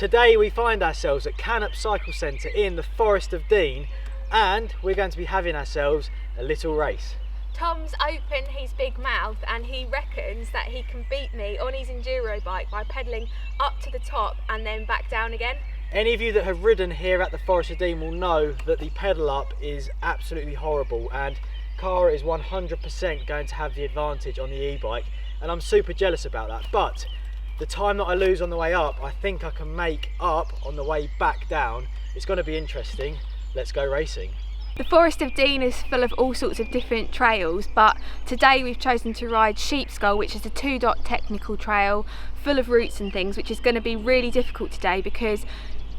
Today we find ourselves at Cannop Cycle Centre in the Forest of Dean, and we're going to be having ourselves a little race. Tom's opened his big mouth and he reckons that he can beat me on his enduro bike by pedalling up to the top and then back down again. Any of you that have ridden here at the Forest of Dean will know that the pedal up is absolutely horrible, and Cara is 100% going to have the advantage on the e-bike, and I'm super jealous about that. But the time that I lose on the way up, I think I can make up on the way back down. It's going to be interesting. Let's go racing. The Forest of Dean is full of all sorts of different trails, but today we've chosen to ride Sheepskull, which is a 2-dot technical trail full of roots and things, which is going to be really difficult today because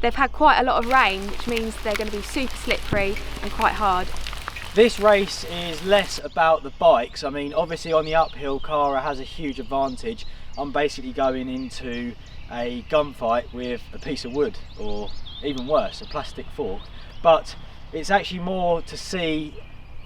they've had quite a lot of rain, which means they're going to be super slippery and quite hard. This race is less about the bikes. I mean, obviously on the uphill, Cara has a huge advantage. I'm basically going into a gunfight with a piece of wood, or even worse, a plastic fork. But it's actually more to see,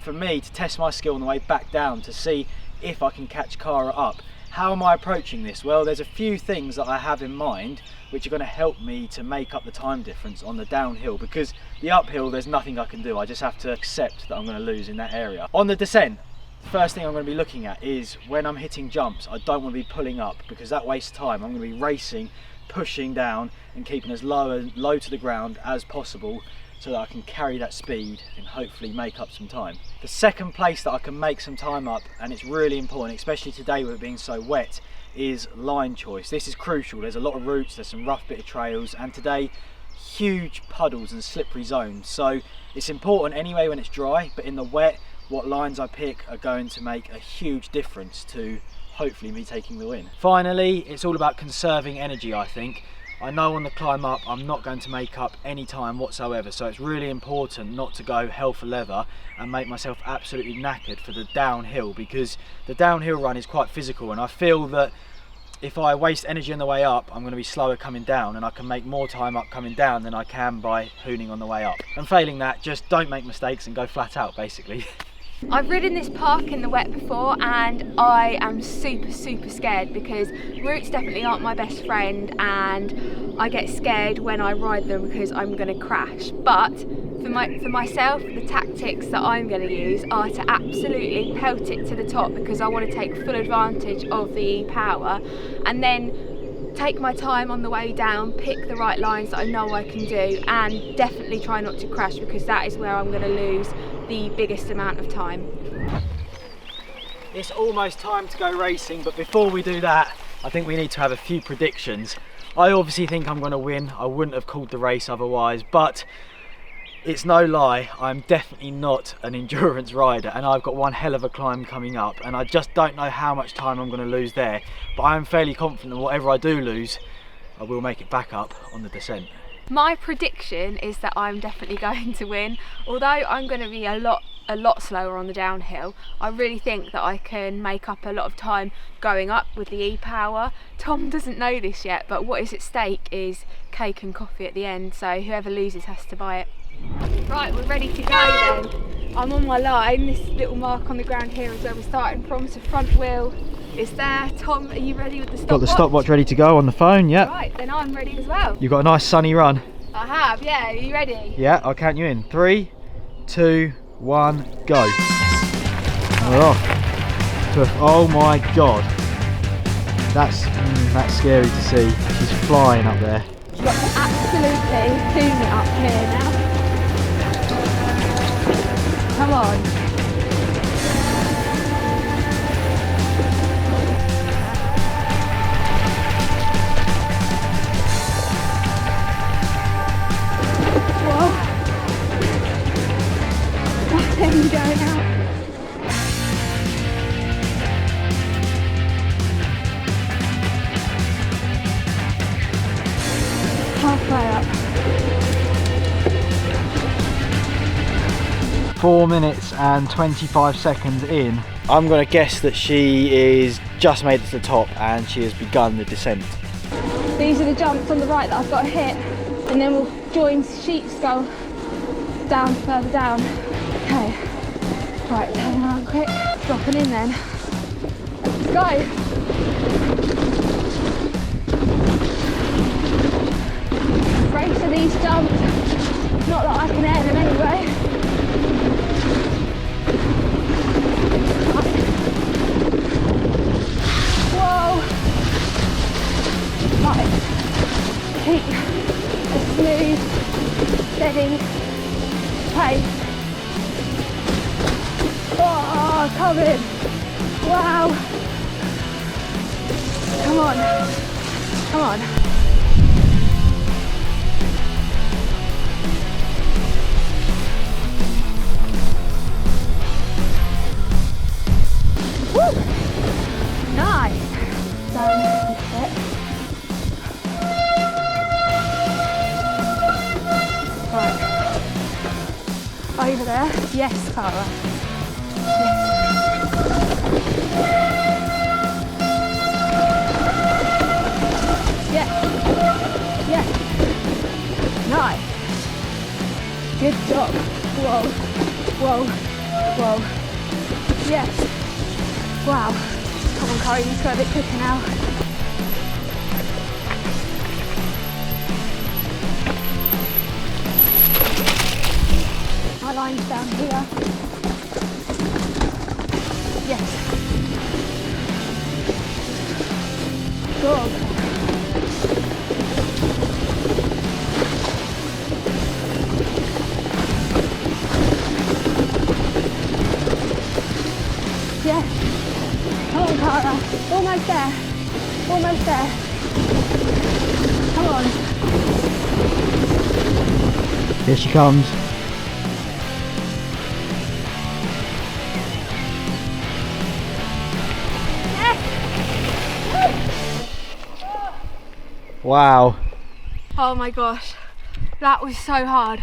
for me, to test my skill on the way back down, to see if I can catch Cara up. How am I approaching this? Well, there's a few things that I have in mind which are going to help me to make up the time difference on the downhill, because the uphill there's nothing I can do. I just have to accept that I'm going to lose in that area. On the descent, the first thing I'm going to be looking at is when I'm hitting jumps, I don't want to be pulling up because that wastes time. I'm going to be racing, pushing down and keeping as low to the ground as possible, so that I can carry that speed and hopefully make up some time. The second place that I can make some time up, and it's really important, especially today with it being so wet, is line choice. This is crucial. There's a lot of roots, there's some rough bit of trails, and today huge puddles and slippery zones. So it's important anyway when it's dry, but in the wet, what lines I pick are going to make a huge difference to hopefully me taking the win. Finally, it's all about conserving energy, I think. I know on the climb up I'm not going to make up any time whatsoever, so it's really important not to go hell for leather and make myself absolutely knackered for the downhill, because the downhill run is quite physical, and I feel that if I waste energy on the way up, I'm going to be slower coming down, and I can make more time up coming down than I can by hooning on the way up. And failing that, just don't make mistakes and go flat out, basically. I've ridden this park in the wet before and I am super scared because roots definitely aren't my best friend, and I get scared when I ride them because I'm going to crash. But for myself, the tactics that I'm going to use are to absolutely pelt it to the top, because I want to take full advantage of the power, and then take my time on the way down, pick the right lines that I know I can do, and definitely try not to crash, because that is where I'm going to lose the biggest amount of time. It's almost time to go racing, but before we do that, I think we need to have a few predictions. I obviously think I'm going to win. I wouldn't have called the race otherwise, but it's no lie, I'm definitely not an endurance rider, and I've got one hell of a climb coming up, and I just don't know how much time I'm going to lose there, but I'm fairly confident that whatever I do lose, I will make it back up on the descent. My prediction is that I'm definitely going to win. Although I'm going to be a lot slower on the downhill, I really think that I can make up a lot of time going up with the e-power. Tom doesn't know this yet, but what is at stake is cake and coffee at the end, so whoever loses has to buy it. Right, we're ready to go then. I'm on my line. This little mark on the ground here is where we're starting from, so front wheel is there. Tom, are you ready with the stopwatch? Got the stopwatch ready to go on the phone, yeah. Right, then I'm ready as well. You've got a nice sunny run. I have, yeah. Are you ready? Yeah, I'll count you in. 3, 2, 1, go. We're off. Oh my god. That's scary to see. She's flying up there. You've got to absolutely zoom it up here now. Come on. Going out. Halfway up. 4 minutes and 25 seconds in. I'm going to guess that she is just made it to the top and she has begun the descent. These are the jumps on the right that I've got to hit, and then we'll join Sheepskull down further down. Okay, right, turn around quick, dropping in then. Let's go. Right. Keep a smooth, steady pace. Oh, coming. Wow. Come on. Come on. Woo. Nice. Down a bit. Right. Over there. Yes, Cara. Yes. Yes. Nice. Good job. Whoa. Whoa. Whoa. Yes. Wow. Come on, Cardy, you've got a bit quicker now. My line's down here. Yes. Good. Yes. Come on, Cara. Almost there. Almost there. Come on. Here she comes. Wow. Oh my gosh, that was so hard,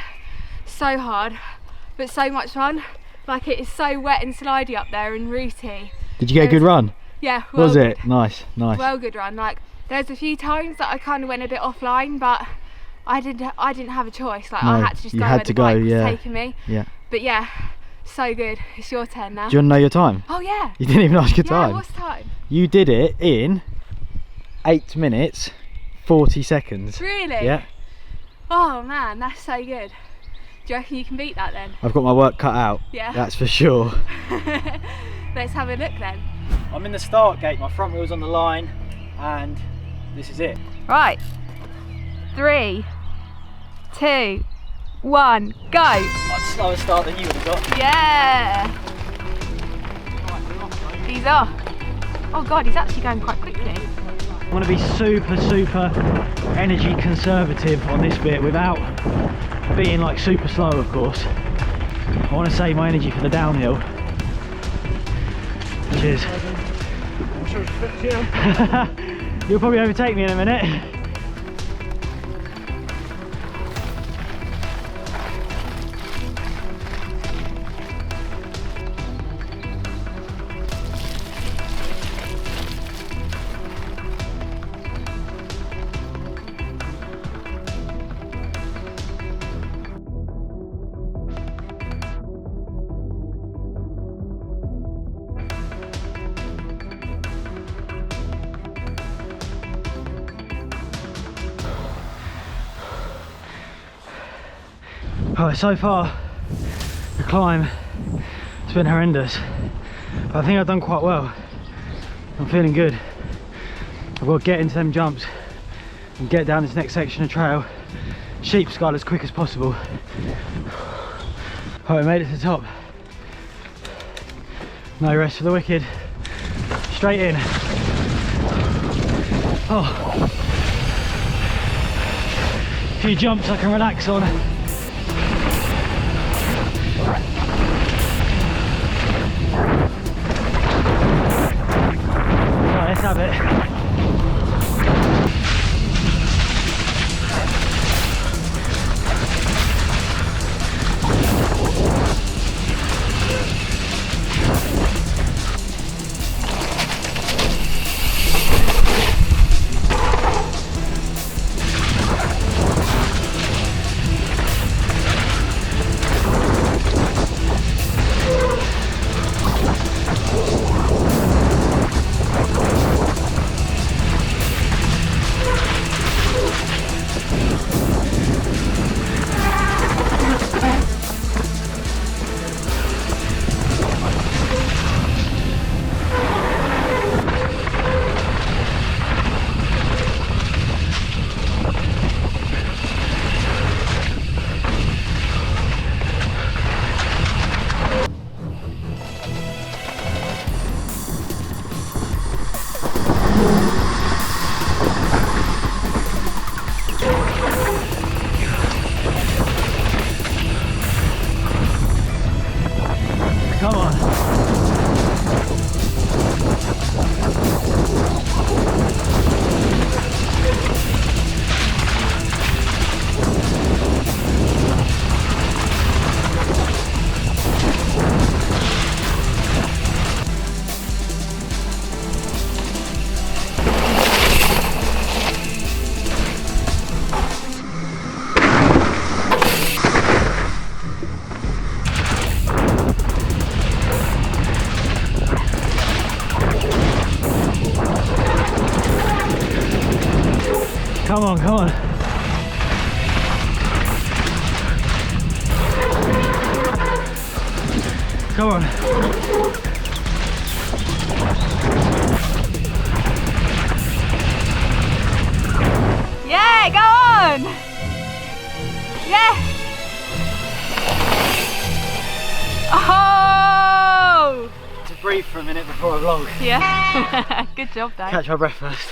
but so much fun. Like, it is so wet and slidey up there and rooty. Did you get a good run? Yeah. Well, was it? Nice, nice. Well, good run. Like, there's a few times that I kind of went a bit offline, but I didn't have a choice. Like, No, I had to just you go had where to the bike go, was yeah. taking me. Yeah. But yeah, so good. It's your turn now. Do you want to know your time? Oh yeah. You didn't even ask your Yeah, time. what's time? You did it in 8 minutes 40 seconds. Really? Yeah. Oh man, that's so good. Do you reckon you can beat that then? I've got my work cut out. Yeah. That's for sure. Let's have a look then. I'm in the start gate, my front wheel's on the line, and this is it. Right. 3, 2, 1, go! Much slower start than you would have got. Yeah! He's off. Oh god, he's actually going quite quickly. I want to be super energy conservative on this bit without being like super slow, of course. I want to save my energy for the downhill. Cheers. You'll probably overtake me in a minute. Alright, so far the climb has been horrendous, but I think I've done quite well. I'm feeling good. I've got to get into them jumps and get down this next section of trail, sheep skull, as quick as possible. Alright, made it to the top. No rest for the wicked. Straight in. Oh, a few jumps I can relax on. Let's have it. Come on, come on. Come on. Yeah, go on! Yeah! Oh! To breathe for a minute before I vlog. Yeah. Good job, Dave. Catch my breath first.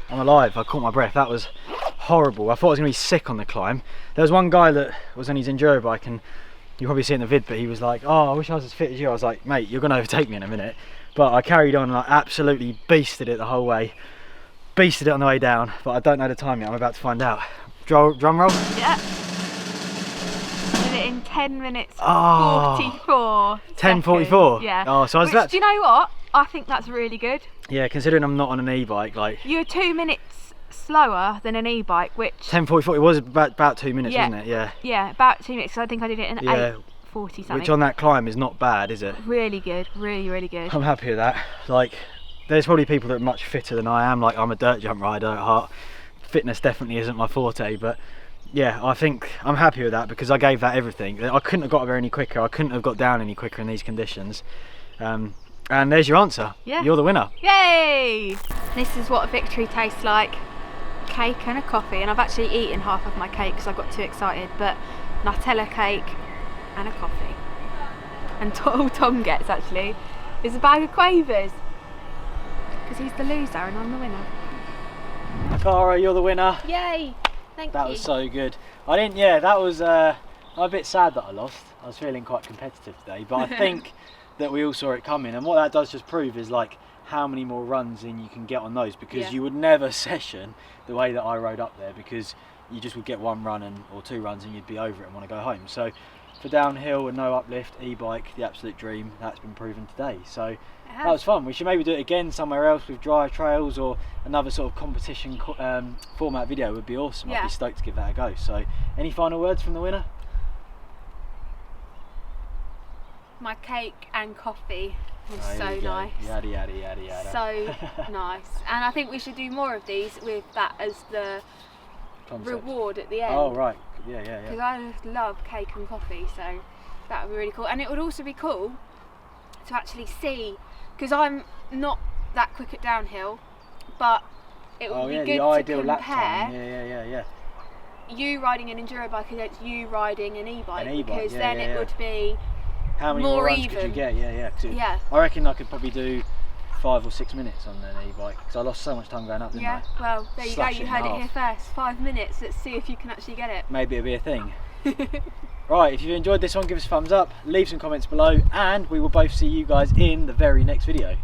I'm alive, I caught my breath. That was horrible. I thought I was going to be sick on the climb. There was one guy that was on his enduro bike, and you probably see it in the vid, but he was like, oh, I wish I was as fit as you. I was like, mate, you're going to overtake me in a minute. But I carried on and I absolutely beasted it the whole way. Beasted it on the way down, but I don't know the time yet. I'm about to find out. Drum roll? Yeah. Did it in 10 minutes 44. 10:44? Yeah. Oh, so I was Which, do you know what? I think that's really good. Yeah, considering I'm not on an e-bike, like... You're 2 minutes slower than an e-bike, which... 10:44, it was about 2 minutes, yeah, wasn't it? Yeah. Yeah, about 2 minutes, so I think I did it in 8:40 something. Which on that climb is not bad, is it? Really good, really, really good. I'm happy with that. Like, there's probably people that are much fitter than I am. Like, I'm a dirt jump rider at heart. Fitness definitely isn't my forte, but yeah, I think I'm happy with that because I gave that everything. I couldn't have got there any quicker. I couldn't have got down any quicker in these conditions. And there's your answer. Yeah. You're the winner. Yay! This is what a victory tastes like. Cake and a coffee, and I've actually eaten half of my cake because I got too excited, but Nutella cake and a coffee. And all Tom gets actually is a bag of Quavers because he's the loser and I'm the winner. Cara, you're the winner. Yay! Thank you. That was so good. I didn't, yeah, that was, I'm a bit sad that I lost. I was feeling quite competitive today, but I think that we all saw it coming, and what that does just prove is like how many more runs in you can get on those, because you would never session the way that I rode up there, because you just would get one run or 2 runs and you'd be over it and want to go home. So for downhill and no uplift, e-bike, the absolute dream, that's been proven today. So that was fun. We should maybe do it again somewhere else with dry trails, or another sort of competition format video would be awesome. I'd be stoked to give that a go. So any final words from the winner? My cake and coffee was so nice. Yada yada yada yada. So nice. And I think we should do more of these with that as the reward at the end. Oh right, yeah. Because I just love cake and coffee, so that would be really cool. And it would also be cool to actually see, because I'm not that quick at downhill, but it would be good to compare yeah. you riding an enduro bike against you riding an e-bike, because then it would be how many more runs could you get? Yeah. I reckon I could probably do 5 or 6 minutes on an e-bike, because I lost so much time going up, didn't I? Well, there you go, you heard it here first. 5 minutes, let's see if you can actually get it. Maybe it'll be a thing. Right, if you've enjoyed this one, give us a thumbs up, leave some comments below, and we will both see you guys in the very next video.